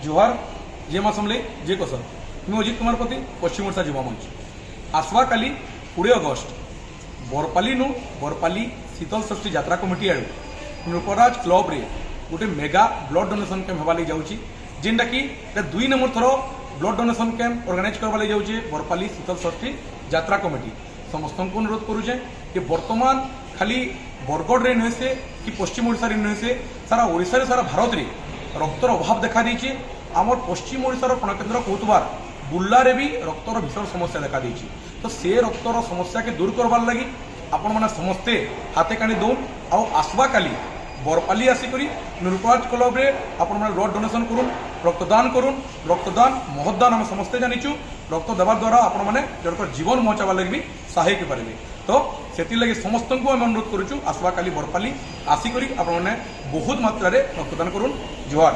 जोहार जे माँ समले जे कौशल मैं अजित कुमार पति पश्चिम ओडिशा युवा मंच आसवा काली 20 अगस्ट बरपाली नु बरपाली शीतल षष्ठी यात्रा कमिटी आड़ नृपराज क्लब रे गोटे मेगा ब्लड डोनेशन कैंप होगा जाऊँगी जेनटा कि 2 नंबर थर ब्लड डोनेशन कैंप ऑर्गेनाइज करवा जाऊँचे बरपाली शीतल षष्ठी यात्रा कमिटी समस्त को अनुरोध करुचे कि वर्तमान खाली बरगढ़ रे नुहे से कि पश्चिम ओडिशा रे नुहे से सारा ओडिशा रे सारा भारत रे रक्तर अभाव देखा देछि आमर पश्चिम ओडिशार प्रणकेन्द्र कौतुबार बुर्ला भी रक्तर भीषण समस्या देखा देछि तो से रक्तर समस्या के दूर करवार लगी आपण माने समस्ते हाथे कानी दौन आ आसवा काली बरपाली आसिकरी नृपराज क्लब रे आपण माने ब्लड डोनेशन करुन रक्तदान महदान आम समस्ते जानिचु रक्त देवा द्वारा आपण माने जनकर जीवन बचावा लगी भी सहायक पारे तो से लगे समस्त को आम अनुरोध करुचु आसवा काली बरपाली आसिकरी आपण माने बहुत मात्रा रे रक्तदान करुन जोहार।